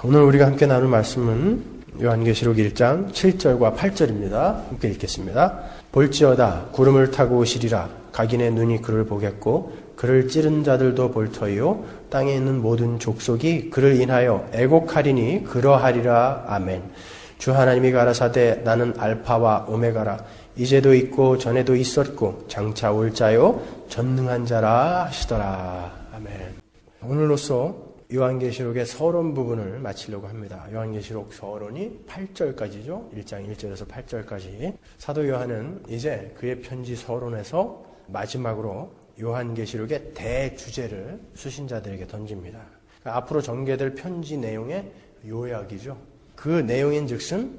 오늘 우리가 함께 나눌 말씀은 요한계시록 1장 7절과 8절입니다. 함께 읽겠습니다. 볼지어다 구름을 타고 오시리라. 각인의 눈이 그를 보겠고 그를 찌른 자들도 볼 터이요 땅에 있는 모든 족속이 그를 인하여 애곡하리니 그러하리라. 아멘. 주 하나님이 가라사대 나는 알파와 오메가라. 이제도 있고 전에도 있었고 장차 올 자요 전능한 자라 하시더라. 아멘. 오늘로써 요한계시록의 서론 부분을 마치려고 합니다. 요한계시록 서론이 8절까지죠. 1장 1절에서 8절까지. 사도 요한은 이제 그의 편지 서론에서 마지막으로 요한계시록의 대주제를 수신자들에게 던집니다. 그러니까 앞으로 전개될 편지 내용의 요약이죠. 그 내용인 즉슨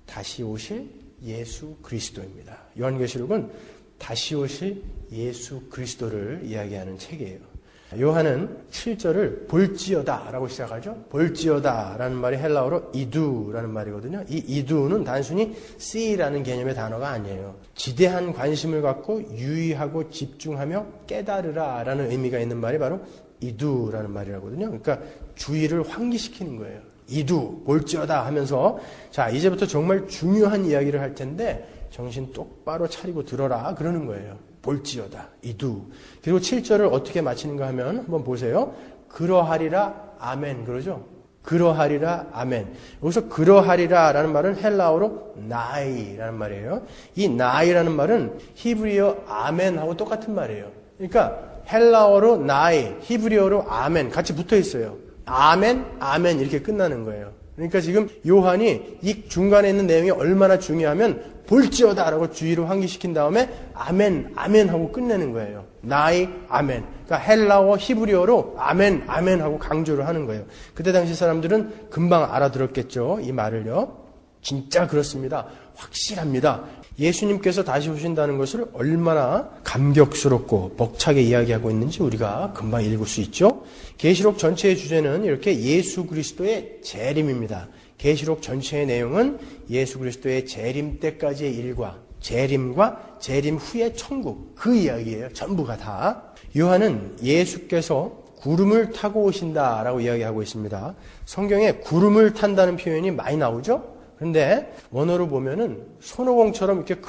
다시 오실 예수 그리스도입니다. 요한계시록은 다시 오실 예수 그리스도를 이야기하는 책이에요. 요한은 7절을 볼지어다 라고 시작하죠. 볼지어다 라는 말이 헬라어로 이두라는 말이거든요. 이 이두는 단순히 see라는 개념의 단어가 아니에요. 지대한 관심을 갖고 유의하고 집중하며 깨달으라 라는 의미가 있는 말이 바로 이두라는 말이라거든요. 그러니까 주의를 환기시키는 거예요. 이두, 볼지어다 하면서 자 이제부터 정말 중요한 이야기를 할 텐데 정신 똑바로 차리고 들어라 그러는 거예요. 볼지어다, 이두. 그리고 7절을 어떻게 마치는가 하면 한번 보세요. 그러하리라, 아멘. 그러죠? 그러하리라, 아멘. 여기서 그러하리라 라는 말은 헬라어로 나이라는 말이에요. 이 나이라는 말은 히브리어 아멘하고 똑같은 말이에요. 그러니까 헬라어로 나이, 히브리어로 아멘 같이 붙어 있어요. 아멘, 아멘 이렇게 끝나는 거예요. 그러니까 지금 요한이 이 중간에 있는 내용이 얼마나 중요하면 볼지어다 라고 주의를 환기시킨 다음에 아멘, 아멘 하고 끝내는 거예요. 나이, 아멘. 그러니까 헬라어, 히브리어로 아멘, 아멘 하고 강조를 하는 거예요. 그때 당시 사람들은 금방 알아들었겠죠. 이 말을요. 진짜 그렇습니다. 확실합니다. 예수님께서 다시 오신다는 것을 얼마나 감격스럽고 벅차게 이야기하고 있는지 우리가 금방 읽을 수 있죠. 계시록 전체의 주제는 이렇게 예수 그리스도의 재림입니다. 계시록 전체의 내용은 예수 그리스도의 재림 때까지의 일과 재림과 재림 후의 천국 그 이야기예요. 전부가 다. 요한은 예수께서 구름을 타고 오신다라고 이야기하고 있습니다. 성경에 구름을 탄다는 표현이 많이 나오죠. 그런데 원어로 보면은 손오공처럼 이렇게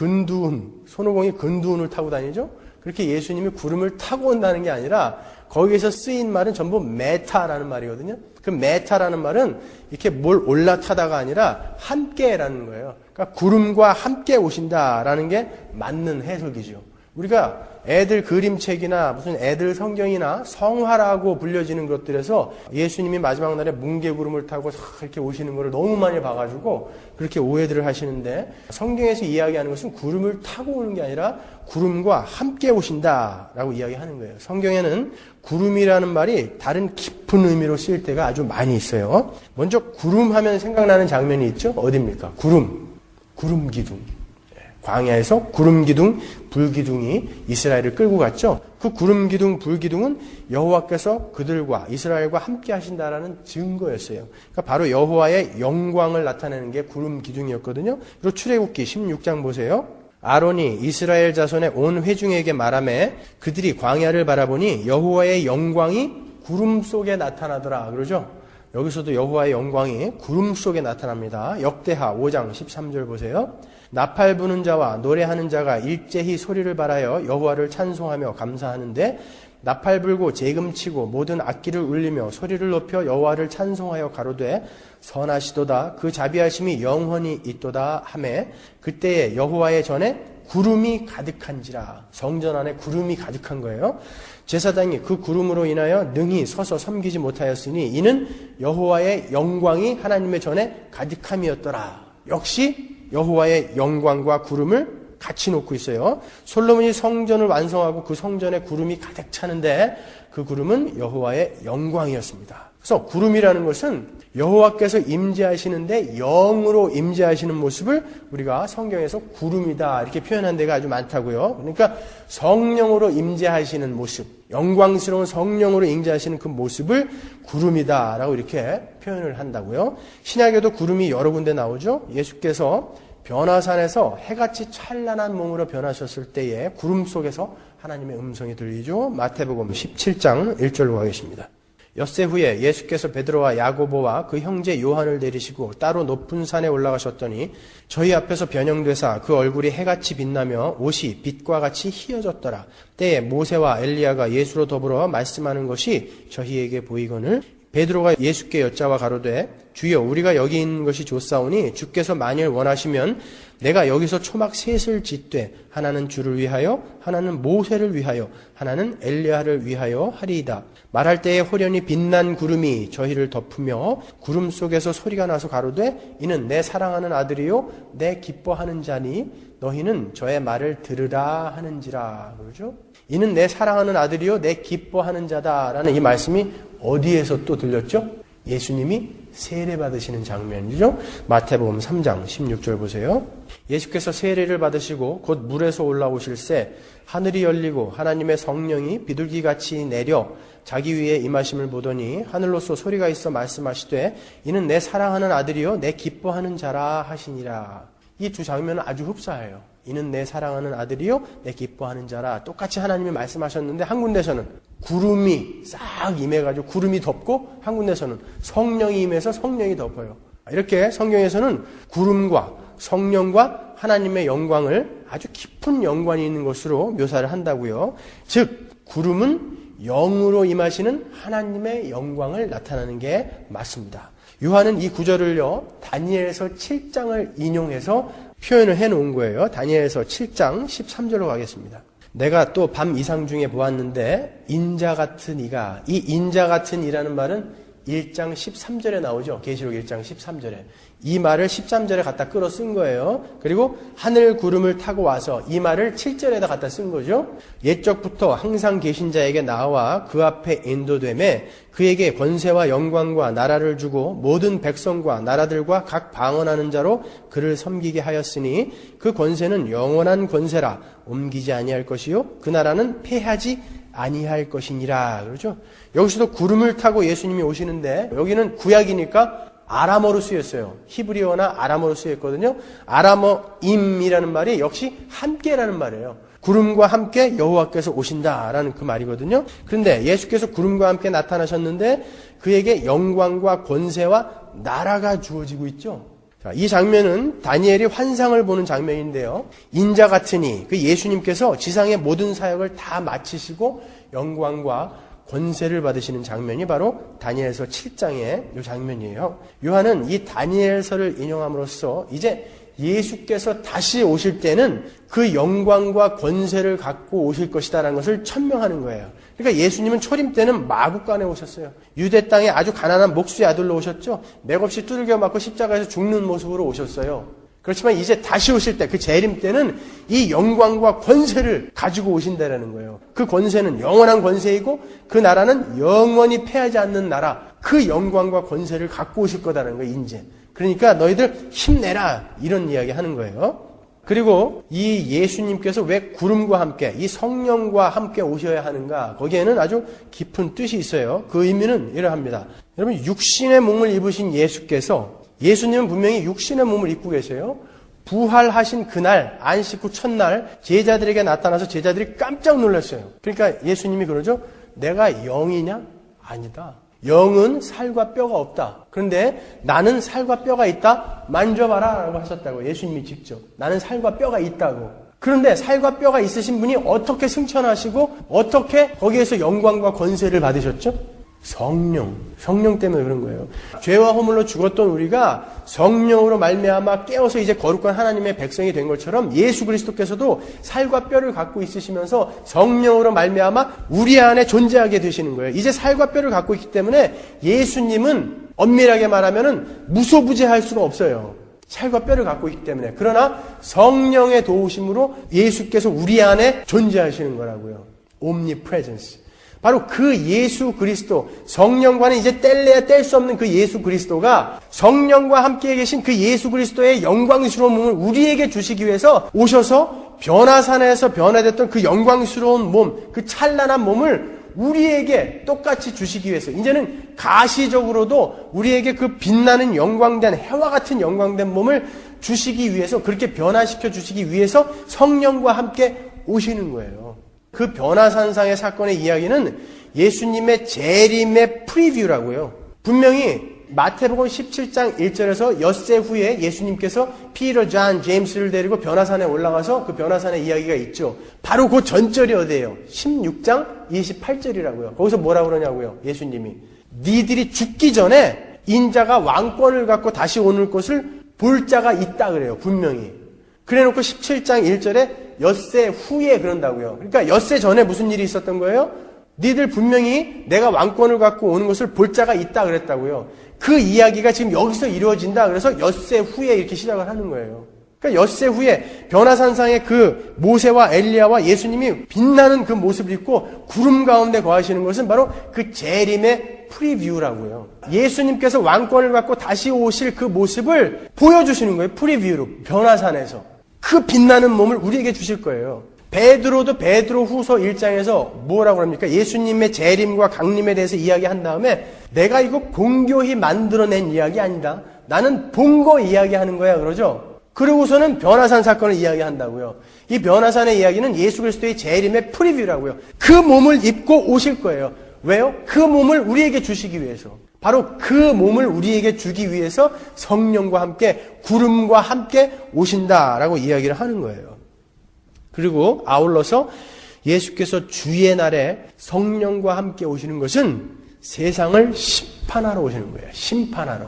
손오공이 근두운을 타고 다니죠. 그렇게 예수님이 구름을 타고 온다는 게 아니라 거기에서 쓰인 말은 전부 메타라는 말이거든요. 그 메타라는 말은 이렇게 뭘 올라타다가 아니라 함께라는 거예요. 그러니까 구름과 함께 오신다라는 게 맞는 해석이죠. 우리가 애들 그림책이나 무슨 애들 성경이나 성화라고 불려지는 것들에서 예수님이 마지막 날에 뭉게구름을 타고 이렇게 오시는 걸 너무 많이 봐가지고 그렇게 오해들을 하시는데 성경에서 이야기하는 것은 구름을 타고 오는 게 아니라 구름과 함께 오신다라고 이야기하는 거예요. 성경에는 구름이라는 말이 다른 깊은 의미로 쓰일 때가 아주 많이 있어요. 먼저 구름 하면 생각나는 장면이 있죠. 어디입니까? 구름 기둥. 광야에서 구름기둥, 불기둥이 이스라엘을 끌고 갔죠. 그 구름기둥, 불기둥은 여호와께서 그들과 이스라엘과 함께 하신다라는 증거였어요. 그러니까 바로 여호와의 영광을 나타내는 게 구름기둥이었거든요. 그리고 출애굽기 16장 보세요. 아론이 이스라엘 자손의 온 회중에게 말하매 그들이 광야를 바라보니 여호와의 영광이 구름 속에 나타나더라. 그러죠? 여기서도 여호와의 영광이 구름 속에 나타납니다. 역대하 5장 13절 보세요. 나팔 부는 자와 노래하는 자가 일제히 소리를 발하여 여호와를 찬송하며 감사하는데 나팔 불고 재금치고 모든 악기를 울리며 소리를 높여 여호와를 찬송하여 가로되 선하시도다 그 자비하심이 영원히 있도다 하매 그때에 여호와의 전에 구름이 가득한지라. 성전 안에 구름이 가득한 거예요. 제사장이 그 구름으로 인하여 능히 서서 섬기지 못하였으니 이는 여호와의 영광이 하나님의 전에 가득함이었더라. 역시 여호와의 영광과 구름을 같이 놓고 있어요. 솔로몬이 성전을 완성하고 그 성전에 구름이 가득 차는데 그 구름은 여호와의 영광이었습니다. 그래서 구름이라는 것은 여호와께서 임재하시는데 영으로 임재하시는 모습을 우리가 성경에서 구름이다 이렇게 표현한 데가 아주 많다고요. 그러니까 성령으로 임재하시는 모습, 영광스러운 성령으로 임재하시는 그 모습을 구름이다라고 이렇게 표현을 한다고요. 신약에도 구름이 여러 군데 나오죠. 예수께서 변화산에서 해같이 찬란한 몸으로 변하셨을 때에 구름 속에서 하나님의 음성이 들리죠. 마태복음 17장 1절로 가겠습니다. 엿새 후에 예수께서 베드로와 야고보와 그 형제 요한을 내리시고 따로 높은 산에 올라가셨더니 저희 앞에서 변형되사 그 얼굴이 해같이 빛나며 옷이 빛과 같이 희어졌더라. 때에 모세와 엘리야가 예수로 더불어 말씀하는 것이 저희에게 보이거늘 베드로가 예수께 여짜와 가로되 주여 우리가 여기 있는 것이 좋사오니 주께서 만일 원하시면 내가 여기서 초막 셋을 짓되 하나는 주를 위하여 하나는 모세를 위하여 하나는 엘리야를 위하여 하리이다. 말할 때에 호련히 빛난 구름이 저희를 덮으며 구름 속에서 소리가 나서 가로되 이는 내 사랑하는 아들이요 내 기뻐하는 자니 너희는 저의 말을 들으라 하는지라. 그러죠? 이는 내 사랑하는 아들이요 내 기뻐하는 자다라는 이 말씀이 어디에서 또 들렸죠? 예수님이 세례 받으시는 장면이죠. 마태복음 3장 16절 보세요. 예수께서 세례를 받으시고 곧 물에서 올라오실새 하늘이 열리고 하나님의 성령이 비둘기같이 내려 자기 위에 임하심을 보더니 하늘로서 소리가 있어 말씀하시되 이는 내 사랑하는 아들이요 내 기뻐하는 자라 하시니라. 이 두 장면은 아주 흡사해요. 이는 내 사랑하는 아들이요 내 기뻐하는 자라. 똑같이 하나님이 말씀하셨는데 한 군데서는 구름이 싹 임해가지고 구름이 덮고 한 군데서는 성령이 임해서 성령이 덮어요. 이렇게 성경에서는 구름과 성령과 하나님의 영광을 아주 깊은 연관이 있는 것으로 묘사를 한다고요. 즉 구름은 영으로 임하시는 하나님의 영광을 나타내는 게 맞습니다. 요한은 이 구절을요 다니엘서 7장을 인용해서 표현을 해놓은 거예요. 다니엘서 7장 13절로 가겠습니다. 내가 또 밤 이상 중에 보았는데 인자 같은 이가, 이 인자 같은 이라는 말은 1장 13절에 나오죠. 계시록 1장 13절에. 이 말을 13절에 갖다 끌어 쓴 거예요. 그리고 하늘 구름을 타고 와서 이 말을 7절에다 갖다 쓴 거죠. 옛적부터 항상 계신 자에게 나와 그 앞에 인도되매 그에게 권세와 영광과 나라를 주고 모든 백성과 나라들과 각 방언하는 자로 그를 섬기게 하였으니 그 권세는 영원한 권세라 옮기지 아니할 것이요 그 나라는 패하지 아니할 것이니라. 그러죠. 여기서도 구름을 타고 예수님이 오시는데 여기는 구약이니까 아람어로 쓰였어요. 히브리어나 아람어로 쓰였거든요. 아람어임이라는 말이 역시 함께라는 말이에요. 구름과 함께 여호와께서 오신다라는 그 말이거든요. 그런데 예수께서 구름과 함께 나타나셨는데 그에게 영광과 권세와 나라가 주어지고 있죠. 자, 이 장면은 다니엘이 환상을 보는 장면인데요. 인자 같으니 그 예수님께서 지상의 모든 사역을 다 마치시고 영광과 권세를 받으시는 장면이 바로 다니엘서 7장의 이 장면이에요. 요한은 이 다니엘서를 인용함으로써 이제 예수께서 다시 오실 때는 그 영광과 권세를 갖고 오실 것이다라는 것을 천명하는 거예요. 그러니까 예수님은 초림 때는 마구간에 오셨어요. 유대 땅에 아주 가난한 목수의 아들로 오셨죠. 맥없이 두들겨 맞고 십자가에서 죽는 모습으로 오셨어요. 그렇지만 이제 다시 오실 때, 그 재림 때는 이 영광과 권세를 가지고 오신다라는 거예요. 그 권세는 영원한 권세이고 그 나라는 영원히 패하지 않는 나라, 그 영광과 권세를 갖고 오실 거다라는 거예요, 이제. 그러니까 너희들 힘내라, 이런 이야기 하는 거예요. 그리고 이 예수님께서 왜 구름과 함께, 이 성령과 함께 오셔야 하는가? 거기에는 아주 깊은 뜻이 있어요. 그 의미는 이러합니다. 여러분, 육신의 몸을 입으신 예수님은 분명히 육신의 몸을 입고 계세요. 부활하신 그날, 안식 후 첫날 제자들에게 나타나서 제자들이 깜짝 놀랐어요. 그러니까 예수님이 그러죠. 내가 영이냐? 아니다. 영은 살과 뼈가 없다. 그런데 나는 살과 뼈가 있다. 만져봐라 라고 하셨다고. 예수님이 직접. 나는 살과 뼈가 있다고. 그런데 살과 뼈가 있으신 분이 어떻게 승천하시고 어떻게 거기에서 영광과 권세를 받으셨죠? 성령 때문에 그런 거예요. 죄와 허물로 죽었던 우리가 성령으로 말미암아 깨어서 이제 거룩한 하나님의 백성이 된 것처럼 예수 그리스도께서도 살과 뼈를 갖고 있으시면서 성령으로 말미암아 우리 안에 존재하게 되시는 거예요. 이제 살과 뼈를 갖고 있기 때문에 예수님은 엄밀하게 말하면은 무소부재할 수가 없어요. 살과 뼈를 갖고 있기 때문에. 그러나 성령의 도우심으로 예수께서 우리 안에 존재하시는 거라고요. omnipresence. 바로 그 예수 그리스도, 성령과는 이제 뗄래야 뗄 수 없는 그 예수 그리스도가 성령과 함께 계신 그 예수 그리스도의 영광스러운 몸을 우리에게 주시기 위해서 오셔서 변화산에서 변화됐던 그 영광스러운 몸, 그 찬란한 몸을 우리에게 똑같이 주시기 위해서 이제는 가시적으로도 우리에게 그 빛나는 영광된 해와 같은 영광된 몸을 주시기 위해서, 그렇게 변화시켜 주시기 위해서 성령과 함께 오시는 거예요. 그 변화산상의 사건의 이야기는 예수님의 재림의 프리뷰라고요. 분명히 마태복음 17장 1절에서 엿새 후에 예수님께서 피터, 존, 제임스를 데리고 변화산에 올라가서 그 변화산의 이야기가 있죠. 바로 그 전절이 어디예요? 16장 28절이라고요. 거기서 뭐라 그러냐고요? 예수님이 니들이 죽기 전에 인자가 왕권을 갖고 다시 오는 것을 볼 자가 있다 그래요. 분명히. 그래놓고 17장 1절에 엿새 후에 그런다고요. 그러니까 엿새 전에 무슨 일이 있었던 거예요? 니들 분명히 내가 왕권을 갖고 오는 것을 볼 자가 있다 그랬다고요. 그 이야기가 지금 여기서 이루어진다. 그래서 엿새 후에 이렇게 시작을 하는 거예요. 그러니까 엿새 후에 변화산상의 그 모세와 엘리야와 예수님이 빛나는 그 모습을 입고 구름 가운데 거하시는 것은 바로 그 재림의 프리뷰라고요. 예수님께서 왕권을 갖고 다시 오실 그 모습을 보여주시는 거예요. 프리뷰로. 변화산에서. 그 빛나는 몸을 우리에게 주실 거예요. 베드로도 베드로 후서 1장에서 뭐라고 합니까? 예수님의 재림과 강림에 대해서 이야기한 다음에 내가 이거 공교히 만들어낸 이야기 아니다. 나는 본 거 이야기하는 거야. 그러죠? 그러고서는 변화산 사건을 이야기한다고요. 이 변화산의 이야기는 예수 그리스도의 재림의 프리뷰라고요. 그 몸을 입고 오실 거예요. 왜요? 그 몸을 우리에게 주시기 위해서. 바로 그 몸을 우리에게 주기 위해서 성령과 함께 구름과 함께 오신다라고 이야기를 하는 거예요. 그리고 아울러서 예수께서 주의 날에 성령과 함께 오시는 것은 세상을 심판하러 오시는 거예요. 심판하러.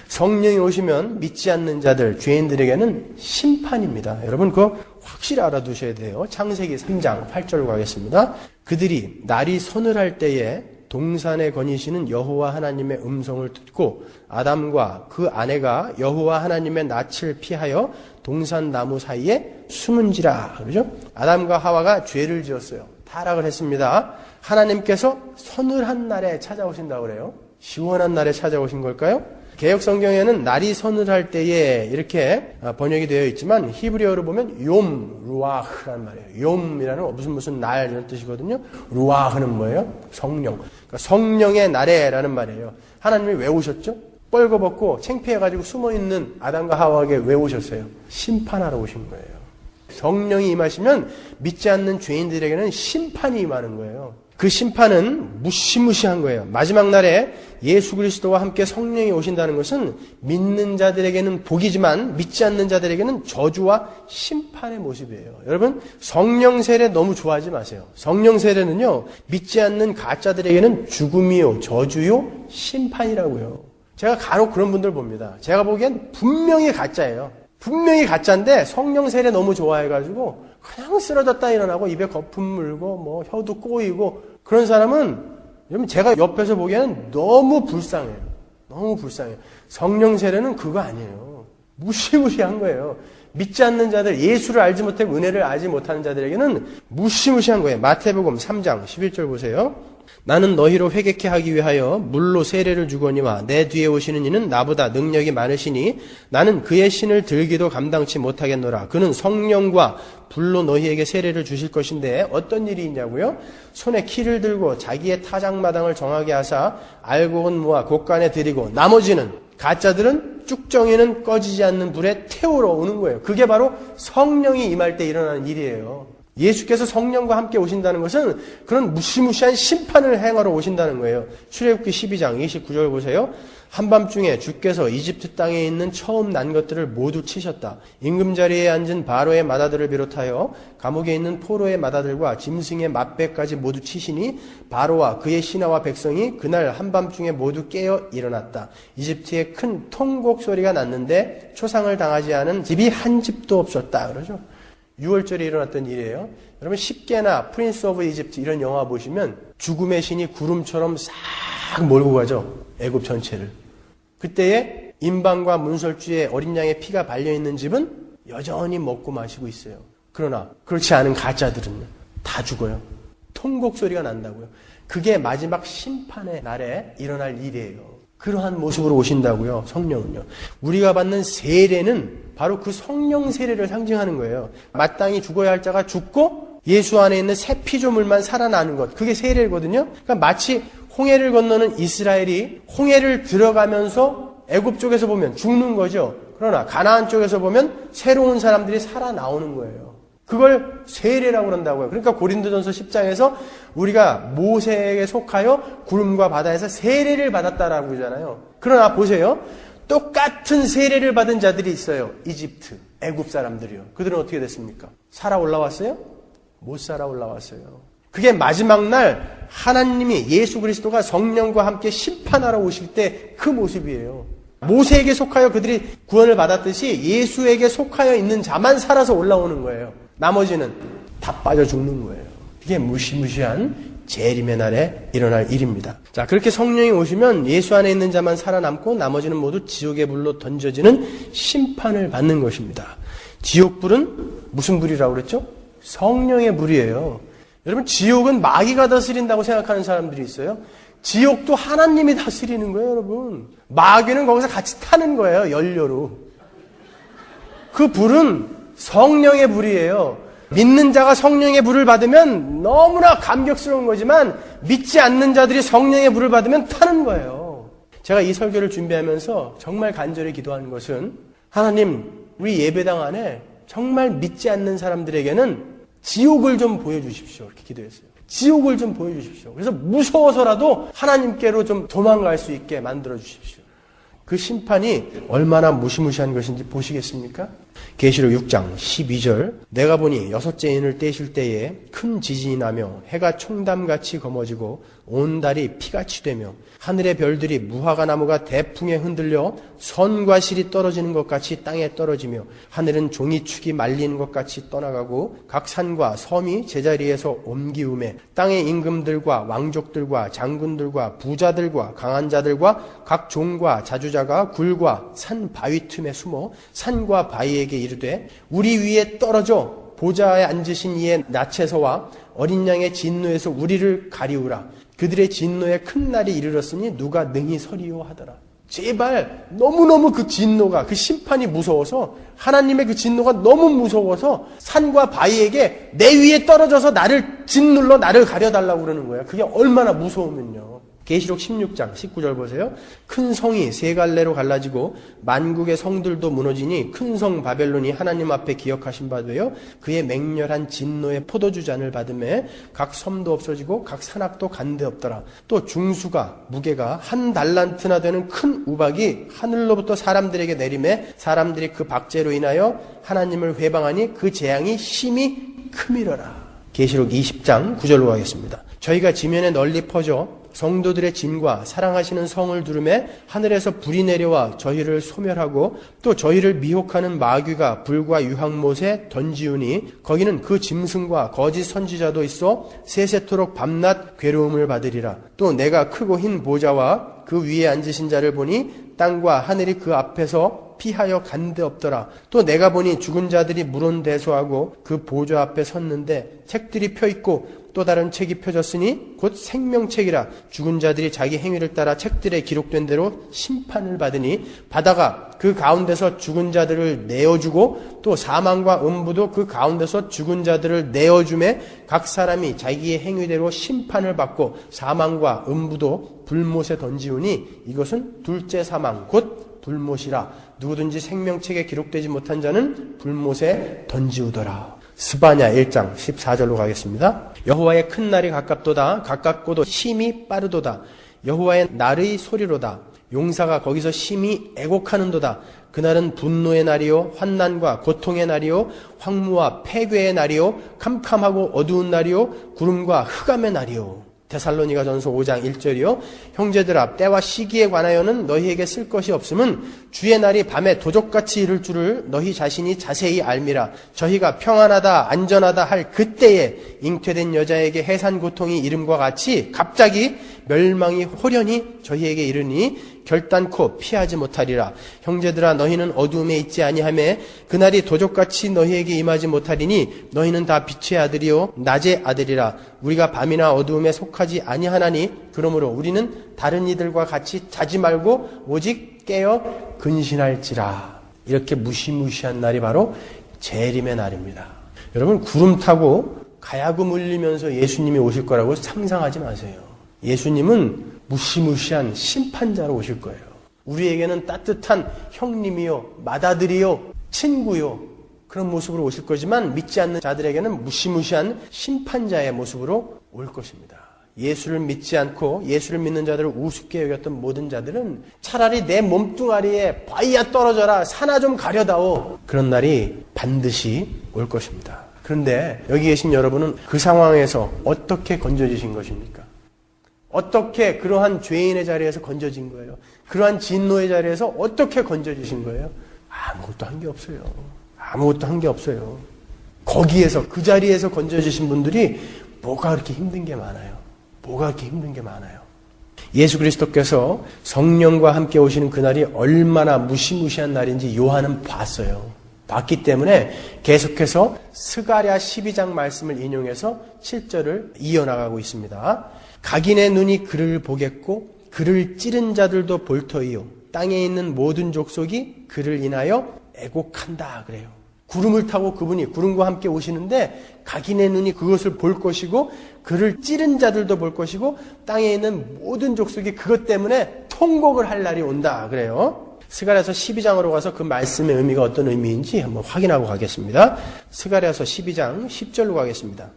성령이 오시면 믿지 않는 자들, 죄인들에게는 심판입니다. 여러분 그거 확실히 알아두셔야 돼요. 창세기 3장 8절 가겠습니다. 그들이 날이 서늘할 때에 동산에 거니시는 여호와 하나님의 음성을 듣고 아담과 그 아내가 여호와 하나님의 낯을 피하여 동산 나무 사이에 숨은지라. 그러죠? 아담과 하와가 죄를 지었어요. 타락을 했습니다. 하나님께서 서늘한 날에 찾아오신다고 그래요. 시원한 날에 찾아오신 걸까요? 개역 성경에는 날이 서늘할 때에 이렇게 번역이 되어 있지만 히브리어로 보면 욤, 루아흐라는 말이에요. 욤이라는 무슨 날 이런 뜻이거든요. 루아흐는 뭐예요? 성령. 그러니까 성령의 날에라는 말이에요. 하나님이 왜 오셨죠? 뻘거벗고 창피해가지고 숨어있는 아담과 하와에게 왜 오셨어요? 심판하러 오신 거예요. 성령이 임하시면 믿지 않는 죄인들에게는 심판이 임하는 거예요. 그 심판은 무시무시한 거예요. 마지막 날에 예수 그리스도와 함께 성령이 오신다는 것은 믿는 자들에게는 복이지만 믿지 않는 자들에게는 저주와 심판의 모습이에요. 여러분 성령 세례 너무 좋아하지 마세요. 성령 세례는요 믿지 않는 가짜들에게는 죽음이요 저주요 심판이라고요. 제가 간혹 그런 분들 봅니다. 제가 보기엔 분명히 가짜예요. 분명히 가짜인데 성령 세례 너무 좋아해가지고 그냥 쓰러졌다 일어나고 입에 거품 물고 뭐 혀도 꼬이고 그런 사람은 여러분 제가 옆에서 보기에는 너무 불쌍해요. 너무 불쌍해요. 성령 세례는 그거 아니에요. 무시무시한 거예요. 믿지 않는 자들, 예수를 알지 못하고 은혜를 알지 못하는 자들에게는 무시무시한 거예요. 마태복음 3장 11절 보세요. 나는 너희로 회개케 하기 위하여 물로 세례를 주거니와 내 뒤에 오시는 이는 나보다 능력이 많으시니 나는 그의 신을 들기도 감당치 못하겠노라. 그는 성령과 불로 너희에게 세례를 주실 것인데 어떤 일이 있냐고요? 손에 키를 들고 자기의 타작마당을 정하게 하사 알곡은 모아 곳간에 들이고 나머지는 가짜들은 쭉정이는 꺼지지 않는 불에 태우러 오는 거예요. 그게 바로 성령이 임할 때 일어나는 일이에요. 예수께서 성령과 함께 오신다는 것은 그런 무시무시한 심판을 행하러 오신다는 거예요. 출애굽기 12장 29절 보세요. 한밤중에 주께서 이집트 땅에 있는 처음 난 것들을 모두 치셨다. 임금자리에 앉은 바로의 마다들을 비롯하여 감옥에 있는 포로의 마다들과 짐승의 맏배까지 모두 치시니 바로와 그의 신하와 백성이 그날 한밤중에 모두 깨어 일어났다. 이집트에 큰 통곡 소리가 났는데 초상을 당하지 않은 집이 한 집도 없었다. 그러죠. 6월절에 일어났던 일이에요. 여러분 10개나 프린스 오브 이집트 이런 영화 보시면 죽음의 신이 구름처럼 싹 몰고 가죠. 애굽 전체를. 그때에 임방과 문설주에 어린 양의 피가 발려있는 집은 여전히 먹고 마시고 있어요. 그러나 그렇지 않은 가짜들은 다 죽어요. 통곡 소리가 난다고요. 그게 마지막 심판의 날에 일어날 일이에요. 그러한 모습으로 오신다고요. 성령은요. 우리가 받는 세례는 바로 그 성령 세례를 상징하는 거예요. 마땅히 죽어야 할 자가 죽고 예수 안에 있는 새 피조물만 살아나는 것. 그게 세례거든요. 그러니까 마치 홍해를 건너는 이스라엘이 홍해를 들어가면서 애굽 쪽에서 보면 죽는 거죠. 그러나 가나안 쪽에서 보면 새로운 사람들이 살아나오는 거예요. 그걸 세례라고 그런다고요. 그러니까 고린도전서 10장에서 우리가 모세에게 속하여 구름과 바다에서 세례를 받았다라고 그러잖아요. 그러나 보세요. 똑같은 세례를 받은 자들이 있어요. 이집트, 애굽 사람들이요. 그들은 어떻게 됐습니까? 살아 올라왔어요? 못 살아 올라왔어요. 그게 마지막 날 하나님이 예수 그리스도가 성령과 함께 심판하러 오실 때 그 모습이에요. 모세에게 속하여 그들이 구원을 받았듯이 예수에게 속하여 있는 자만 살아서 올라오는 거예요. 나머지는 다 빠져 죽는 거예요. 이게 무시무시한 재림의 날에 일어날 일입니다. 자, 그렇게 성령이 오시면 예수 안에 있는 자만 살아남고 나머지는 모두 지옥의 불로 던져지는 심판을 받는 것입니다. 지옥불은 무슨 불이라고 그랬죠? 성령의 불이에요. 여러분, 지옥은 마귀가 다스린다고 생각하는 사람들이 있어요. 지옥도 하나님이 다스리는 거예요, 여러분. 마귀는 거기서 같이 타는 거예요, 연료로. 그 불은 성령의 불이에요. 믿는 자가 성령의 불을 받으면 너무나 감격스러운 거지만 믿지 않는 자들이 성령의 불을 받으면 타는 거예요. 제가 이 설교를 준비하면서 정말 간절히 기도하는 것은 하나님, 우리 예배당 안에 정말 믿지 않는 사람들에게는 지옥을 좀 보여주십시오. 이렇게 기도했어요. 지옥을 좀 보여주십시오. 그래서 무서워서라도 하나님께로 좀 도망갈 수 있게 만들어 주십시오. 그 심판이 얼마나 무시무시한 것인지 보시겠습니까? 계시록 6장 12절 내가 보니 여섯째 인을 떼실 때에 큰 지진이 나며 해가 총담같이 검어지고 온 달이 피같이 되며 하늘의 별들이 무화과 나무가 대풍에 흔들려 선과 실이 떨어지는 것 같이 땅에 떨어지며 하늘은 종이축이 말리는 것 같이 떠나가고 각 산과 섬이 제자리에서 옮기우매 땅의 임금들과 왕족들과 장군들과 부자들과 강한 자들과 각 종과 자주자가 굴과 산 바위 틈에 숨어 산과 바위에게 이르되 우리 위에 떨어져 보좌에 앉으신 이의 낯에서와 어린 양의 진노에서 우리를 가리우라. 그들의 진노에 큰 날이 이르렀으니 누가 능히 서리요 하더라. 제발 너무너무 그 진노가 그 심판이 무서워서 하나님의 그 진노가 너무 무서워서 산과 바위에게 내 위에 떨어져서 나를 짓눌러 나를 가려달라고 그러는 거야. 그게 얼마나 무서우면요. 계시록 16장 19절 보세요. 큰 성이 세 갈래로 갈라지고 만국의 성들도 무너지니 큰 성 바벨론이 하나님 앞에 기억하신 바 되어 그의 맹렬한 진노의 포도주 잔을 받음에 각 섬도 없어지고 각 산악도 간데 없더라. 또 중수가 무게가 한 달란트나 되는 큰 우박이 하늘로부터 사람들에게 내림에 사람들이 그 박제로 인하여 하나님을 회방하니 그 재앙이 심히 크미러라. 계시록 20장 9절로 가겠습니다. 저희가 지면에 널리 퍼져 성도들의 진과 사랑하시는 성을 두름에 하늘에서 불이 내려와 저희를 소멸하고 또 저희를 미혹하는 마귀가 불과 유황못에 던지우니 거기는 그 짐승과 거짓 선지자도 있어 세세토록 밤낮 괴로움을 받으리라. 또 내가 크고 흰 보좌와 그 위에 앉으신 자를 보니 땅과 하늘이 그 앞에서 피하여 간데 없더라. 또 내가 보니 죽은 자들이 물온대소하고 그 보좌 앞에 섰는데 책들이 펴있고 또 다른 책이 펴졌으니 곧 생명책이라. 죽은 자들이 자기 행위를 따라 책들에 기록된 대로 심판을 받으니 바다가 그 가운데서 죽은 자들을 내어주고 또 사망과 음부도 그 가운데서 죽은 자들을 내어주매 각 사람이 자기의 행위대로 심판을 받고 사망과 음부도 불못에 던지우니 이것은 둘째 사망 곧 불못이라. 누구든지 생명책에 기록되지 못한 자는 불못에 던지우더라. 스바냐 1장 14절로 가겠습니다. 여호와의 큰 날이 가깝도다. 가깝고도 심히 빠르도다. 여호와의 날의 소리로다. 용사가 거기서 심히 애곡하는도다. 그날은 분노의 날이요 환난과 고통의 날이요 황무와 폐괴의 날이요 캄캄하고 어두운 날이요 구름과 흑암의 날이요. 데살로니가전서 5장 1절이요. 형제들아 때와 시기에 관하여는 너희에게 쓸 것이 없음은 주의 날이 밤에 도적같이 이를 줄을 너희 자신이 자세히 알미라. 저희가 평안하다 안전하다 할 그때에 잉태된 여자에게 해산 고통이 이름과 같이 갑자기 멸망이 호련히 저희에게 이르니 결단코 피하지 못하리라. 형제들아 너희는 어두움에 있지 아니하매 그날이 도적같이 너희에게 임하지 못하리니 너희는 다 빛의 아들이요 낮의 아들이라. 우리가 밤이나 어두움에 속하지 아니하나니 그러므로 우리는 다른 이들과 같이 자지 말고 오직 깨어 근신할지라. 이렇게 무시무시한 날이 바로 재림의 날입니다. 여러분 구름 타고 가야금 울리면서 예수님이 오실 거라고 상상하지 마세요. 예수님은 무시무시한 심판자로 오실 거예요. 우리에게는 따뜻한 형님이요, 맏아들이요, 친구요, 그런 모습으로 오실 거지만 믿지 않는 자들에게는 무시무시한 심판자의 모습으로 올 것입니다. 예수를 믿지 않고 예수를 믿는 자들을 우습게 여겼던 모든 자들은 차라리 내 몸뚱아리에 바위야 떨어져라, 사나 좀 가려다오, 그런 날이 반드시 올 것입니다. 그런데 여기 계신 여러분은 그 상황에서 어떻게 건져지신 것입니까? 어떻게 그러한 죄인의 자리에서 건져진 거예요? 그러한 진노의 자리에서 어떻게 건져지신 거예요? 아무것도 한 게 없어요. 아무것도 한 게 없어요. 거기에서, 그 자리에서 건져지신 분들이 뭐가 그렇게 힘든 게 많아요? 뭐가 그렇게 힘든 게 많아요? 예수 그리스도께서 성령과 함께 오시는 그날이 얼마나 무시무시한 날인지 요한은 봤어요. 봤기 때문에 계속해서 스가랴 12장 말씀을 인용해서 7절을 이어나가고 있습니다. 각인의 눈이 그를 보겠고 그를 찌른 자들도 볼 터이요 땅에 있는 모든 족속이 그를 인하여 애곡한다 그래요. 구름을 타고 그분이 구름과 함께 오시는데 각인의 눈이 그것을 볼 것이고 그를 찌른 자들도 볼 것이고 땅에 있는 모든 족속이 그것 때문에 통곡을 할 날이 온다 그래요. 스가랴서 12장으로 가서 그 말씀의 의미가 어떤 의미인지 한번 확인하고 가겠습니다. 스가랴서 12장 10절로 가겠습니다.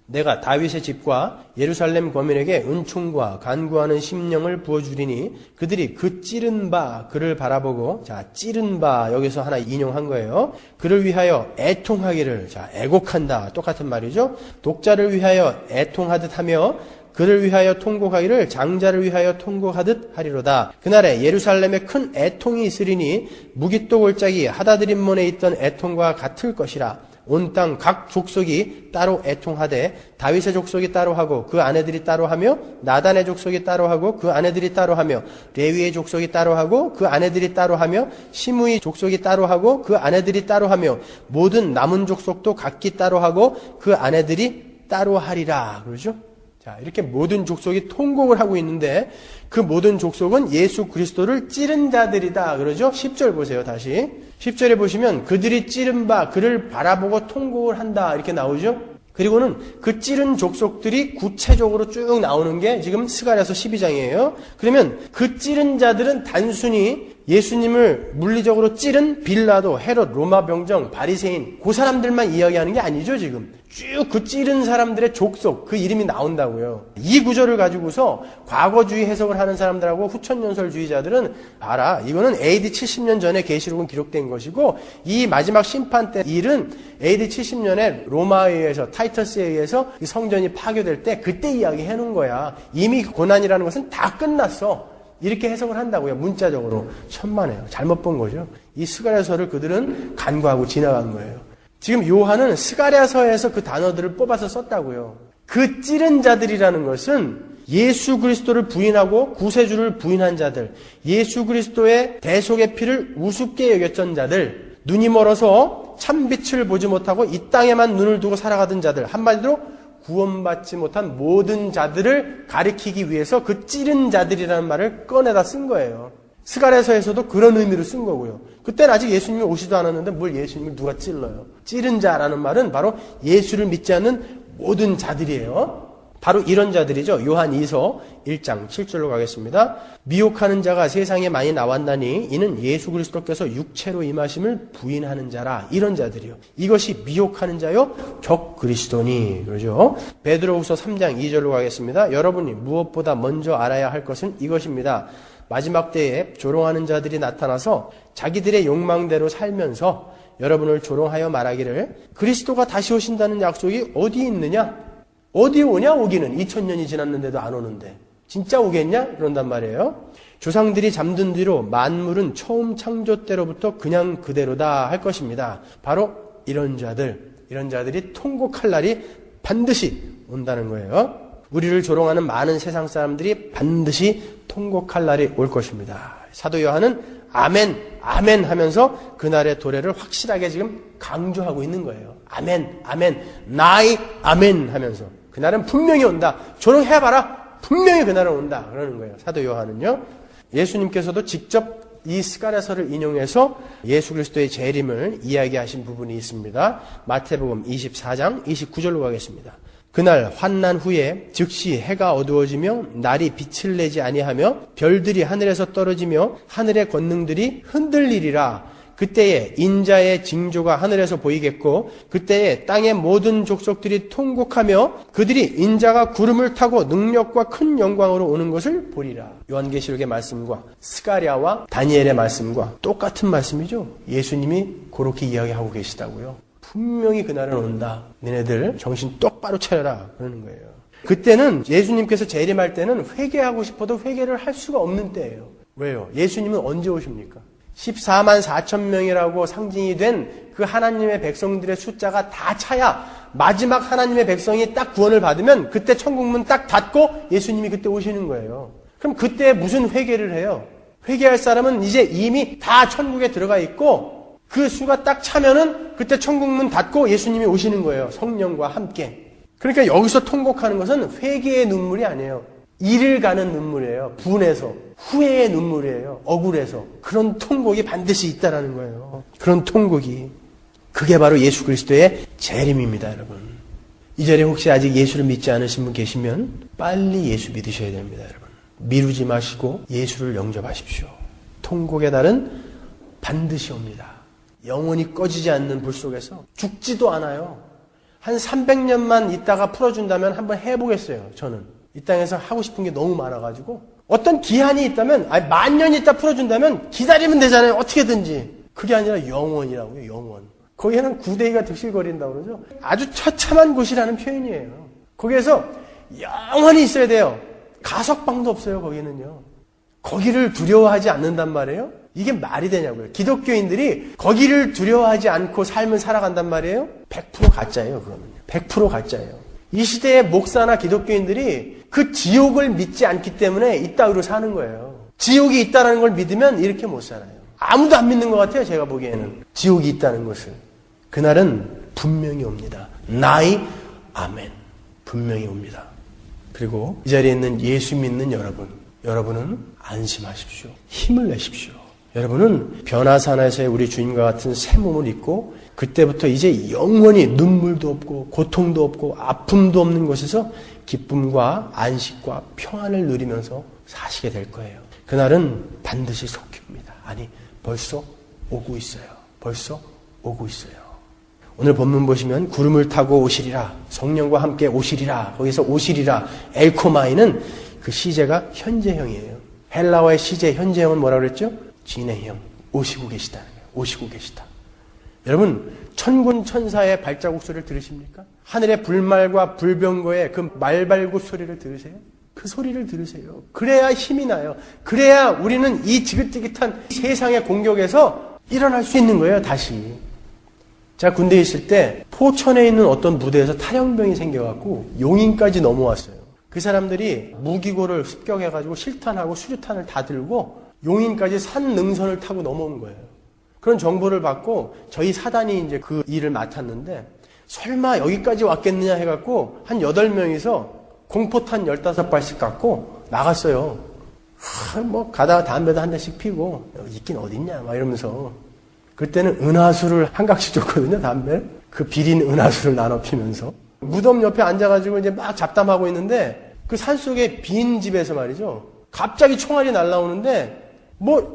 내가 다윗의 집과 예루살렘 거민에게 은총과 간구하는 심령을 부어주리니 그들이 그 찌른 바 그를 바라보고, 자, 찌른 바 여기서 하나 인용한 거예요. 그를 위하여 애통하기를, 자, 애곡한다, 똑같은 말이죠. 독자를 위하여 애통하듯 하며 그를 위하여 통곡하기를 장자를 위하여 통곡하듯 하리로다. 그날에 예루살렘에 큰 애통이 있으리니 무깃도 골짜기 하다드림몬에 있던 애통과 같을 것이라. 온 땅 각 족속이 따로 애통하되 다윗의 족속이 따로 하고 그 아내들이 따로 하며 나단의 족속이 따로 하고 그 아내들이 따로 하며 레위의 족속이 따로 하고 그 아내들이 따로 하며 시므이 족속이 따로 하고 그 아내들이 따로 하며 모든 남은 족속도 각기 따로 하고 그 아내들이 따로 하리라. 그러죠? 자, 이렇게 모든 족속이 통곡을 하고 있는데 그 모든 족속은 예수 그리스도를 찌른 자들이다. 그러죠? 10절 보세요, 다시. 10절에 보시면 그들이 찌른 바 그를 바라보고 통곡을 한다. 이렇게 나오죠? 그리고는 그 찌른 족속들이 구체적으로 쭉 나오는 게 지금 스가랴서 12장이에요. 그러면 그 찌른 자들은 단순히 예수님을 물리적으로 찌른 빌라도, 헤롯, 로마 병정, 바리새인 그 사람들만 이야기하는 게 아니죠. 지금 쭉 그 찌른 사람들의 족속, 그 이름이 나온다고요. 이 구절을 가지고서 과거주의 해석을 하는 사람들하고 후천연설주의자들은 봐라, 이거는 AD 70년 전에 계시록은 기록된 것이고 이 마지막 심판 때 일은 AD 70년에 로마에 의해서, 타이터스에 의해서 성전이 파괴될 때 그때 이야기해 놓은 거야. 이미 고난이라는 것은 다 끝났어. 이렇게 해석을 한다고요. 문자적으로. 천만에요. 잘못 본 거죠. 이 스가랴서를 그들은 간과하고 지나간 거예요. 지금 요한은 스가랴서에서 그 단어들을 뽑아서 썼다고요. 그 찌른 자들이라는 것은 예수 그리스도를 부인하고 구세주를 부인한 자들, 예수 그리스도의 대속의 피를 우습게 여겼던 자들, 눈이 멀어서 참빛을 보지 못하고 이 땅에만 눈을 두고 살아가던 자들, 한마디로 구원받지 못한 모든 자들을 가리키기 위해서 그 찌른 자들이라는 말을 꺼내다 쓴 거예요. 스가랴서에서도 그런 의미로 쓴 거고요. 그때는 아직 예수님이 오시도 않았는데 뭘 예수님을 누가 찔러요. 찌른 자라는 말은 바로 예수를 믿지 않는 모든 자들이에요. 바로 이런 자들이죠. 요한 2서 1장 7절로 가겠습니다. 미혹하는 자가 세상에 많이 나왔나니 이는 예수 그리스도께서 육체로 임하심을 부인하는 자라. 이런 자들이요. 이것이 미혹하는 자요 적 그리스도니. 그러죠. 베드로후서 3장 2절로 가겠습니다. 여러분이 무엇보다 먼저 알아야 할 것은 이것입니다. 마지막 때에 조롱하는 자들이 나타나서 자기들의 욕망대로 살면서 여러분을 조롱하여 말하기를 그리스도가 다시 오신다는 약속이 어디 있느냐? 어디 오냐? 오기는 2000년이 지났는데도 안 오는데 진짜 오겠냐? 그런단 말이에요. 조상들이 잠든 뒤로 만물은 처음 창조 때로부터 그냥 그대로다 할 것입니다. 바로 이런 자들이 통곡할 날이 반드시 온다는 거예요. 우리를 조롱하는 많은 세상 사람들이 반드시 통곡할 날이 올 것입니다. 사도 요한은 아멘, 아멘 하면서 그날의 도래를 확실하게 지금 강조하고 있는 거예요. 아멘, 아멘, 나이 아멘 하면서 그날은 분명히 온다. 조롱해봐라. 분명히 그날은 온다. 그러는 거예요. 사도 요한은요. 예수님께서도 직접 이 스가랴서를 인용해서 예수 그리스도의 재림을 이야기하신 부분이 있습니다. 마태복음 24장 29절로 가겠습니다. 그날 환난 후에 즉시 해가 어두워지며 날이 빛을 내지 아니하며 별들이 하늘에서 떨어지며 하늘의 권능들이 흔들리리라. 그때에 인자의 징조가 하늘에서 보이겠고 그때에 땅의 모든 족속들이 통곡하며 그들이 인자가 구름을 타고 능력과 큰 영광으로 오는 것을 보리라. 요한계시록의 말씀과 스가랴와 다니엘의 말씀과 똑같은 말씀이죠. 예수님이 그렇게 이야기하고 계시다고요. 분명히 그날은 온다. 너네들 정신 똑바로 차려라. 그러는 거예요. 그때는 예수님께서 재림할 때는 회개하고 싶어도 회개를 할 수가 없는 때예요. 왜요? 예수님은 언제 오십니까? 14만 4천 명이라고 상징이 된 그 하나님의 백성들의 숫자가 다 차야 마지막 하나님의 백성이 딱 구원을 받으면 그때 천국문 딱 닫고 예수님이 그때 오시는 거예요. 그럼 그때 무슨 회개를 해요? 회개할 사람은 이제 이미 다 천국에 들어가 있고 그 수가 딱 차면은 그때 천국문 닫고 예수님이 오시는 거예요. 성령과 함께. 그러니까 여기서 통곡하는 것은 회개의 눈물이 아니에요. 이를 가는 눈물이에요. 분해서. 후회의 눈물이에요. 억울해서. 그런 통곡이 반드시 있다라는 거예요. 그런 통곡이. 그게 바로 예수 그리스도의 재림입니다, 여러분. 이 자리에 혹시 아직 예수를 믿지 않으신 분 계시면 빨리 예수 믿으셔야 됩니다, 여러분. 미루지 마시고 예수를 영접하십시오. 통곡의 날은 반드시 옵니다. 영원히 꺼지지 않는 불 속에서 죽지도 않아요. 한 300년만 있다가 풀어준다면 한번 해보겠어요, 저는. 이 땅에서 하고 싶은 게 너무 많아가지고. 어떤 기한이 있다면, 만 년 있다 풀어준다면 기다리면 되잖아요, 어떻게든지. 그게 아니라 영원이라고요, 영원. 거기에는 구데기가 득실거린다고 그러죠. 아주 처참한 곳이라는 표현이에요. 거기에서 영원히 있어야 돼요. 가석방도 없어요, 거기는요. 거기를 두려워하지 않는단 말이에요? 이게 말이 되냐고요. 기독교인들이 거기를 두려워하지 않고 삶을 살아간단 말이에요? 100% 가짜예요, 그거는요. 100% 가짜예요. 이 시대의 목사나 기독교인들이 그 지옥을 믿지 않기 때문에 이따위로 사는 거예요. 지옥이 있다는 걸 믿으면 이렇게 못 살아요. 아무도 안 믿는 것 같아요, 제가 보기에는. 지옥이 있다는 것을. 그날은 분명히 옵니다. 나이, 아멘. 분명히 옵니다. 그리고 이 자리에 있는 예수 믿는 여러분은 안심하십시오. 힘을 내십시오. 여러분은 변화산에서의 우리 주님과 같은 새 몸을 입고 그때부터 이제 영원히 눈물도 없고 고통도 없고 아픔도 없는 곳에서 기쁨과 안식과 평안을 누리면서 사시게 될 거예요. 그날은 반드시 속히 옵니다. 아니, 벌써 오고 있어요. 벌써 오고 있어요. 오늘 본문 보시면 구름을 타고 오시리라, 성령과 함께 오시리라, 거기서 오시리라, 엘코마이는 그 시제가 현재형이에요. 헬라어의 시제 현재형은 뭐라고 그랬죠? 진행형. 오시고 계시다는 거예요. 오시고 계시다. 여러분, 천군 천사의 발자국 소리를 들으십니까? 하늘의 불말과 불병거의 그 말발굽 소리를 들으세요? 그 소리를 들으세요. 그래야 힘이 나요. 그래야 우리는 이 지긋지긋한 세상의 공격에서 일어날 수 있는 거예요, 다시. 제가 군대에 있을 때 포천에 있는 어떤 부대에서 탈영병이 생겨갖고 용인까지 넘어왔어요. 그 사람들이 무기고를 습격해가지고 실탄하고 수류탄을 다 들고 용인까지 산 능선을 타고 넘어온 거예요. 그런 정보를 받고 저희 사단이 이제 그 일을 맡았는데 설마 여기까지 왔겠느냐 해갖고 한 8명이서 공포탄 15발씩 갖고 나갔어요. 가다가 담배도 한 대씩 피고 있긴 어딨냐 막 이러면서 그때는 은하수를 한 각씩 줬거든요, 담배. 그 비린 은하수를 나눠 피면서. 무덤 옆에 앉아가지고 이제 막 잡담하고 있는데 그 산속에 빈 집에서 말이죠. 갑자기 총알이 날라오는데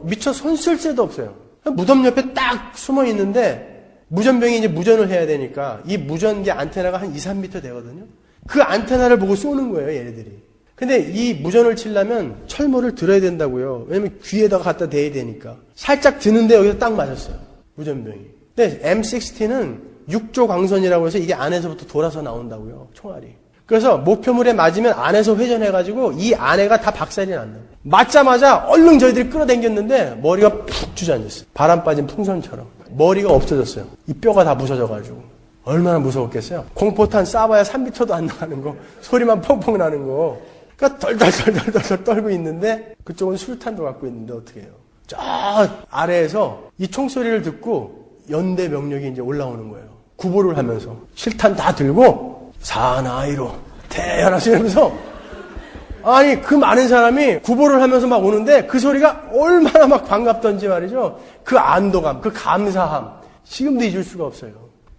미처 손 쓸 새도 없어요. 무덤 옆에 딱 숨어 있는데 무전병이 이제 무전을 해야 되니까 이 무전기 안테나가 한 2, 3m 되거든요. 그 안테나를 보고 쏘는 거예요, 얘네들이. 근데 이 무전을 치려면 철모를 들어야 된다고요. 왜냐면 귀에다가 갖다 대야 되니까. 살짝 드는데 여기서 딱 맞았어요, 무전병이. 근데 M60는 6조 광선이라고 해서 이게 안에서부터 돌아서 나온다고요, 총알이. 그래서 목표물에 맞으면 안에서 회전해가지고 이 안에가 다 박살이 난다. 맞자마자 얼른 저희들이 끌어당겼는데 머리가 푹 주저앉았어요. 바람 빠진 풍선처럼. 머리가 없어졌어요. 이 뼈가 다 부서져가지고. 얼마나 무서웠겠어요. 공포탄 쏴봐야 3m도 안 나가는 거. 소리만 펑펑 나는 거. 그러니까 덜덜덜덜덜 떨고 있는데 그쪽은 술탄도 갖고 있는데 어떻게 해요. 저 아래에서 이 총소리를 듣고 연대 병력이 이제 올라오는 거예요. 구보를 하면서. 실탄 다 들고 사나이로 태어나서 이러면서 아니 그 많은 사람이 구보를 하면서 막 오는데 그 소리가 얼마나 막 반갑던지 말이죠. 그 안도감, 그 감사함 지금도 잊을 수가 없어요.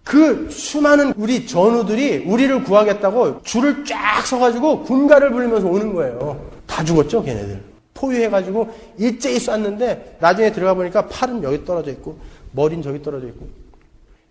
그 수많은 우리 전우들이 우리를 구하겠다고 줄을 쫙 서가지고 군가를 부리면서 오는 거예요. 다 죽었죠, 걔네들. 포위해가지고 일제히 쐈는데 나중에 들어가 보니까 팔은 여기 떨어져 있고 머리는 저기 떨어져 있고.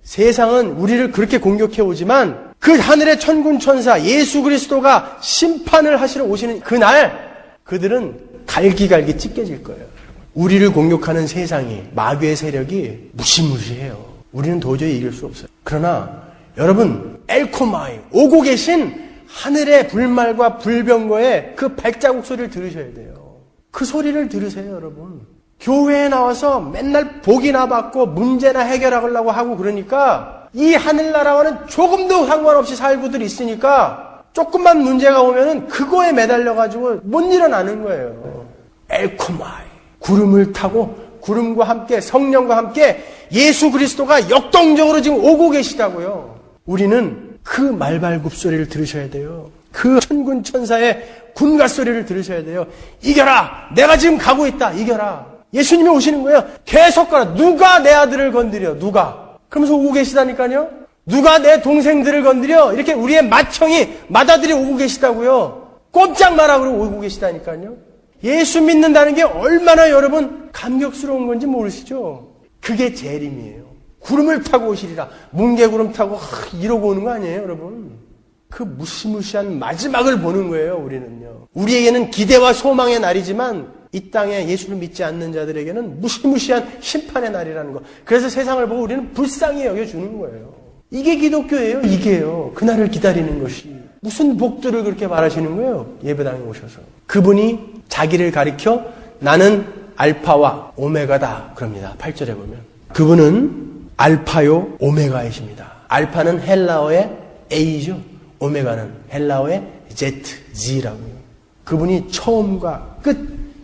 세상은 우리를 그렇게 공격해 오지만 그 하늘의 천군 천사 예수 그리스도가 심판을 하시러 오시는 그날 그들은 갈기갈기 찢겨질 거예요. 우리를 공격하는 세상이, 마귀의 세력이 무시무시해요. 우리는 도저히 이길 수 없어요. 그러나 여러분, 엘코마이, 오고 계신 하늘의 불말과 불병거의 그 발자국 소리를 들으셔야 돼요. 그 소리를 들으세요, 여러분. 교회에 나와서 맨날 복이나 받고 문제나 해결하려고 하고 그러니까 이 하늘나라와는 조금도 상관없이 살고들 있으니까 조금만 문제가 오면은 그거에 매달려가지고 못 일어나는 거예요. 엘코마이. 구름을 타고 구름과 함께 성령과 함께 예수 그리스도가 역동적으로 지금 오고 계시다고요. 우리는 그 말발굽 소리를 들으셔야 돼요. 그 천군 천사의 군가 소리를 들으셔야 돼요. 이겨라! 내가 지금 가고 있다! 이겨라! 예수님이 오시는 거예요. 계속 가라. 누가 내 아들을 건드려? 누가? 그러면서 오고 계시다니까요. 누가 내 동생들을 건드려? 이렇게 우리의 맏형이 맏아들이 오고 계시다고요. 꼼짝 마라 그러고 오고 계시다니까요. 예수 믿는다는 게 얼마나 여러분 감격스러운 건지 모르시죠? 그게 재림이에요. 구름을 타고 오시리라. 뭉게구름 타고 이러고 오는 거 아니에요, 여러분? 그 무시무시한 마지막을 보는 거예요, 우리는요. 우리에게는 기대와 소망의 날이지만 이 땅에 예수를 믿지 않는 자들에게는 무시무시한 심판의 날이라는 거. 그래서 세상을 보고 우리는 불쌍히 여겨주는 거예요. 이게 기독교예요, 이게요. 그날을 기다리는 것이. 무슨 복들을 그렇게 말하시는 거예요? 예배당에 오셔서. 그분이 자기를 가리켜 나는 알파와 오메가다 그럽니다. 8절에 보면. 그분은 알파요 오메가이십니다. 알파는 헬라어의 A죠. 오메가는 헬라어의 Z, Z라고요. 그분이 처음과 끝,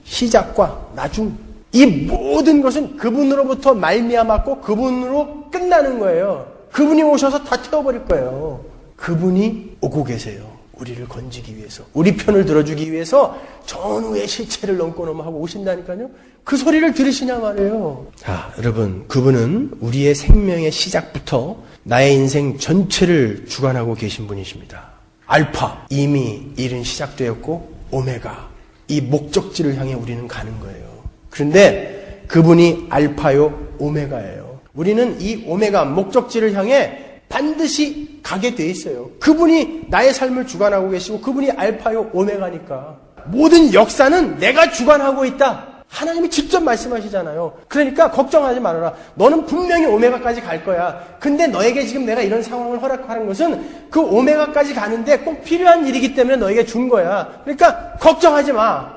시작과 나중, 이 모든 것은 그분으로부터 말미암았고 그분으로 끝나는 거예요. 그분이 오셔서 다 태워버릴 거예요. 그분이 오고 계세요. 우리를 건지기 위해서, 우리 편을 들어주기 위해서 전후의 실체를 넘고 넘어하고 오신다니까요. 그 소리를 들으시냐 말이에요. 자, 여러분, 그분은 우리의 생명의 시작부터 나의 인생 전체를 주관하고 계신 분이십니다. 알파, 이미 일은 시작되었고 오메가, 이 목적지를 향해 우리는 가는 거예요. 그런데 그분이 알파요 오메가예요. 우리는 이 오메가 목적지를 향해 반드시 가게 돼 있어요. 그분이 나의 삶을 주관하고 계시고 그분이 알파요 오메가니까. 모든 역사는 내가 주관하고 있다. 하나님이 직접 말씀하시잖아요. 그러니까 걱정하지 말아라. 너는 분명히 오메가까지 갈 거야. 근데 너에게 지금 내가 이런 상황을 허락하는 것은 그 오메가까지 가는데 꼭 필요한 일이기 때문에 너에게 준 거야. 그러니까 걱정하지 마.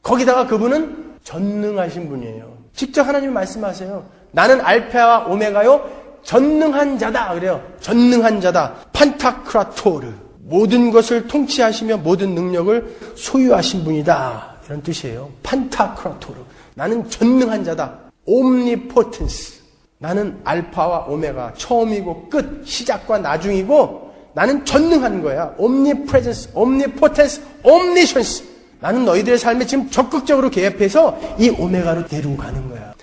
거기다가 그분은 전능하신 분이에요. 직접 하나님이 말씀하세요. 나는 알파와 오메가요 전능한 자다 그래요. 전능한 자다. 판타크라토르. 모든 것을 통치하시며 모든 능력을 소유하신 분이다. 이런 뜻이에요. 판타크라토르. 나는 전능한 자다. 옴니포텐스. 나는 알파와 오메가. 처음이고 끝. 시작과 나중이고 나는 전능한 거야. 옴니프레젠스, 옴니포텐스, 옴니션스. 나는 너희들의 삶에 지금 적극적으로 개입해서 이 오메가로 데리고 가는 거야.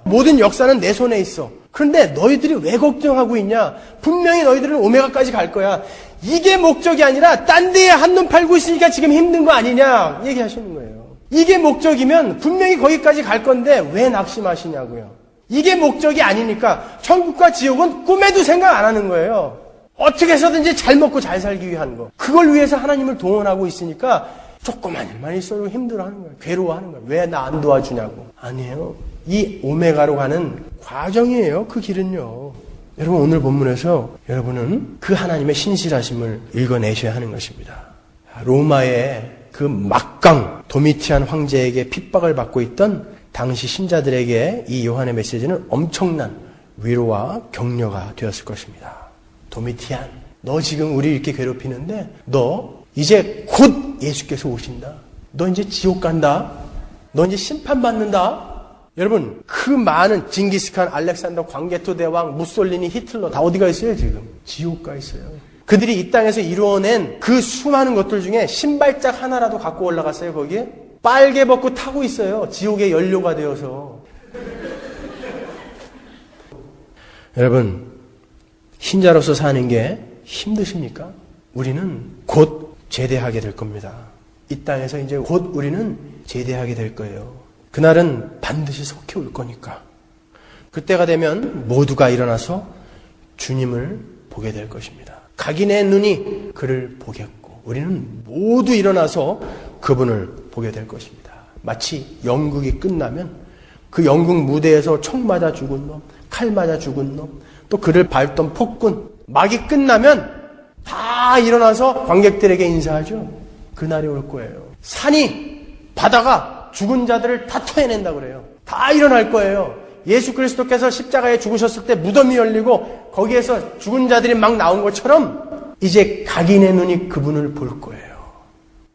모든 역사는 내 손에 있어. 그런데 너희들이 왜 걱정하고 있냐? 분명히 너희들은 오메가까지 갈 거야. 이게 목적이 아니라 딴 데에 한눈 팔고 있으니까 지금 힘든 거 아니냐? 얘기하시는 거예요. 이게 목적이면 분명히 거기까지 갈 건데 왜 낙심하시냐고요. 이게 목적이 아니니까 천국과 지옥은 꿈에도 생각 안 하는 거예요. 어떻게 해서든지 잘 먹고 잘 살기 위한 거. 그걸 위해서 하나님을 동원하고 있으니까 조그만 일만 있어도 힘들어하는 거예요. 괴로워하는 거예요. 왜 나 안 도와주냐고. 아니에요. 이 오메가로 가는 과정이에요. 그 길은요. 여러분 오늘 본문에서 여러분은 그 하나님의 신실하심을 읽어내셔야 하는 것입니다. 로마의 그 막강 도미티안 황제에게 핍박을 받고 있던 당시 신자들에게 이 요한의 메시지는 엄청난 위로와 격려가 되었을 것입니다. 도미티안, 너 지금 우리 이렇게 괴롭히는데 너 이제 곧 예수께서 오신다. 너 이제 지옥 간다. 너 이제 심판받는다. 여러분 그 많은 징기스칸, 알렉산더, 광개토 대왕, 무솔리니, 히틀러 다 어디가 있어요 지금? 지옥 가 있어요. 그들이 이 땅에서 이루어낸 그 수많은 것들 중에 신발짝 하나라도 갖고 올라갔어요 거기에? 빨개 벗고 타고 있어요. 지옥의 연료가 되어서. 여러분 신자로서 사는 게 힘드십니까? 우리는 곧 제대하게 될 겁니다. 이 땅에서 이제 곧 우리는 제대하게 될 거예요. 그날은 반드시 속히 올 거니까. 그때가 되면 모두가 일어나서 주님을 보게 될 것입니다. 각인의 눈이 그를 보겠고 우리는 모두 일어나서 그분을 보게 될 것입니다. 마치 연극이 끝나면 그 연극 무대에서 총 맞아 죽은 놈, 칼 맞아 죽은 놈, 또 그를 밟던 폭군, 막이 끝나면 다 일어나서 관객들에게 인사하죠. 그날이 올 거예요. 산이, 바다가 죽은 자들을 다 토해낸다 그래요. 다 일어날 거예요. 예수 그리스도께서 십자가에 죽으셨을 때 무덤이 열리고 거기에서 죽은 자들이 막 나온 것처럼 이제 각인의 눈이 그분을 볼 거예요.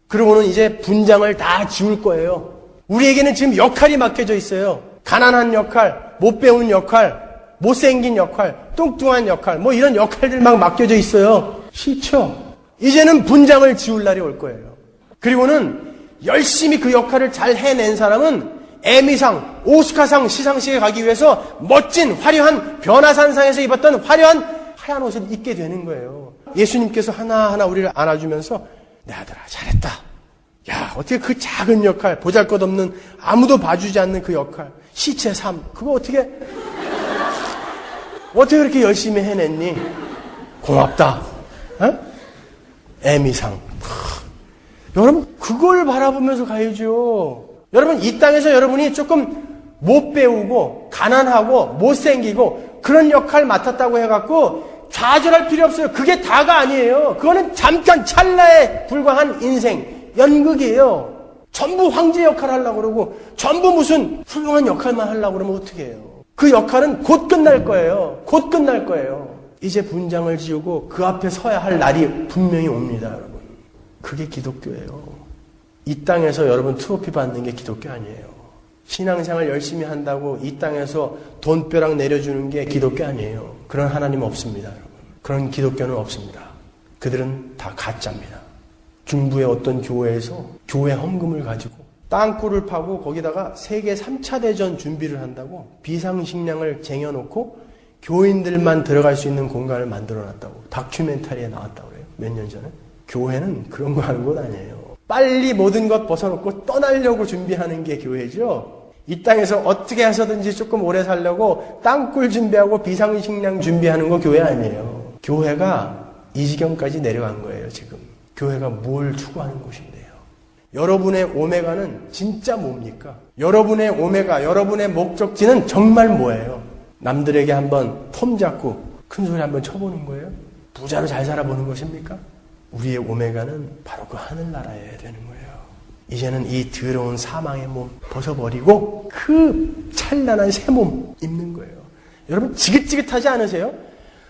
그러고는 이제 분장을 다 지울 거예요. 우리에게는 지금 역할이 맡겨져 있어요. 가난한 역할, 못 배운 역할, 못생긴 역할, 뚱뚱한 역할, 뭐 이런 역할들 막 맡겨져 있어요. 싫죠? 이제는 분장을 지울 날이 올 거예요. 그리고는 열심히 그 역할을 잘 해낸 사람은 에미상, 오스카상 시상식에 가기 위해서 멋진 화려한 변화산상에서 입었던 화려한 하얀 옷을 입게 되는 거예요. 예수님께서 하나하나 우리를 안아주면서 내 아들아 잘했다. 야 어떻게 그 작은 역할, 보잘것없는 아무도 봐주지 않는 그 역할, 시체 삶 그거 어떻게 그렇게 열심히 해냈니? 고맙다. 어? 에미상. 여러분 그걸 바라보면서 가야죠. 여러분 이 땅에서 여러분이 조금 못 배우고 가난하고 못생기고 그런 역할 맡았다고 해갖고 좌절할 필요 없어요. 그게 다가 아니에요. 그거는 잠깐 찰나에 불과한 인생 연극이에요. 전부 황제 역할 하려고 그러고 전부 무슨 훌륭한 역할만 하려고 그러면 어떻게 해요? 그 역할은 곧 끝날 거예요. 곧 끝날 거예요. 이제 분장을 지우고 그 앞에 서야 할 날이 분명히 옵니다, 여러분. 그게 기독교예요. 이 땅에서 여러분 트로피 받는 게 기독교 아니에요. 신앙생활 열심히 한다고 이 땅에서 돈벼락 내려주는 게 기독교 아니에요. 그런 하나님 없습니다, 여러분. 그런 기독교는 없습니다. 그들은 다 가짜입니다. 중부의 어떤 교회에서 교회 헌금을 가지고 땅굴을 파고 거기다가 세계 3차 대전 준비를 한다고 비상식량을 쟁여놓고 교인들만 들어갈 수 있는 공간을 만들어놨다고 다큐멘터리에 나왔다고 그래요. 몇 년 전에. 교회는 그런 거 하는 건 아니에요. 빨리 모든 것 벗어놓고 떠나려고 준비하는 게 교회죠. 이 땅에서 어떻게 해서든지 조금 오래 살려고 땅굴 준비하고 비상식량 준비하는 거 교회 아니에요. 교회가 이 지경까지 내려간 거예요, 지금. 교회가 뭘 추구하는 곳인데요. 여러분의 오메가는 진짜 뭡니까? 여러분의 오메가, 여러분의 목적지는 정말 뭐예요? 남들에게 한번 폼 잡고 큰 소리 한번 쳐보는 거예요? 부자로 잘 살아보는 것입니까? 우리의 오메가는 바로 그 하늘나라여야 되는 거예요. 이제는 이 더러운 사망의 몸 벗어버리고 그 찬란한 새 몸 입는 거예요. 여러분 지긋지긋하지 않으세요?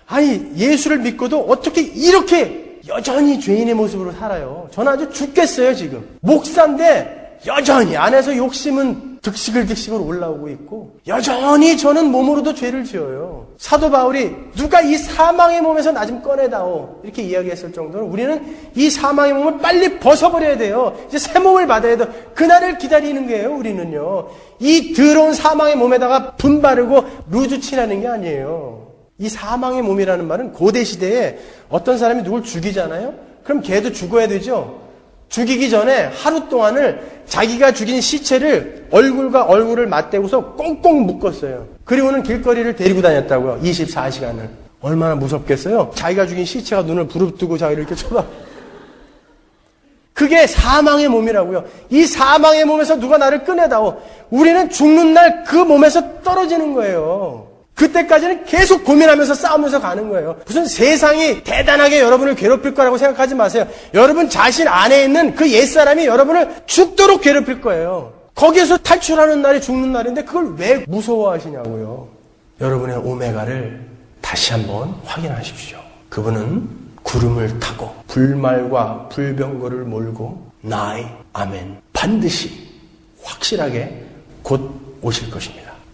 아니 예수를 믿고도 어떻게 이렇게 여전히 죄인의 모습으로 살아요. 저는 아주 죽겠어요 지금. 목사인데 여전히 안에서 욕심은 득식을 올라오고 있고 여전히 저는 몸으로도 죄를 지어요. 사도 바울이 누가 이 사망의 몸에서 나 좀 꺼내다오 이렇게 이야기했을 정도로 우리는 이 사망의 몸을 빨리 벗어버려야 돼요. 이제 새 몸을 받아야 돼요. 그날을 기다리는 거예요. 우리는요. 이 더러운 사망의 몸에다가 분 바르고 루즈 칠하는 게 아니에요. 이 사망의 몸이라는 말은 고대 시대에 어떤 사람이 누굴 죽이잖아요. 그럼 걔도 죽어야 되죠. 죽이기 전에 하루 동안을 자기가 죽인 시체를 얼굴과 얼굴을 맞대고서 꽁꽁 묶었어요. 그리고는 길거리를 데리고 다녔다고요. 24시간을. 얼마나 무섭겠어요? 자기가 죽인 시체가 눈을 부릅뜨고 자기를 이렇게 쳐다. 그게 사망의 몸이라고요. 이 사망의 몸에서 누가 나를 꺼내다오. 우리는 죽는 날 그 몸에서 떨어지는 거예요. 그때까지는 계속 고민하면서 싸우면서 가는 거예요. 무슨 세상이 대단하게 여러분을 괴롭힐 거라고 생각하지 마세요. 여러분 자신 안에 있는 그 옛사람이 여러분을 죽도록 괴롭힐 거예요. 거기에서 탈출하는 날이 죽는 날인데 그걸 왜 무서워하시냐고요. 여러분의 오메가를 다시 한번 확인하십시오. 그분은 구름을 타고 불말과 불병거를 몰고 나의 아멘 반드시 확실하게 곧 오실 것입니다.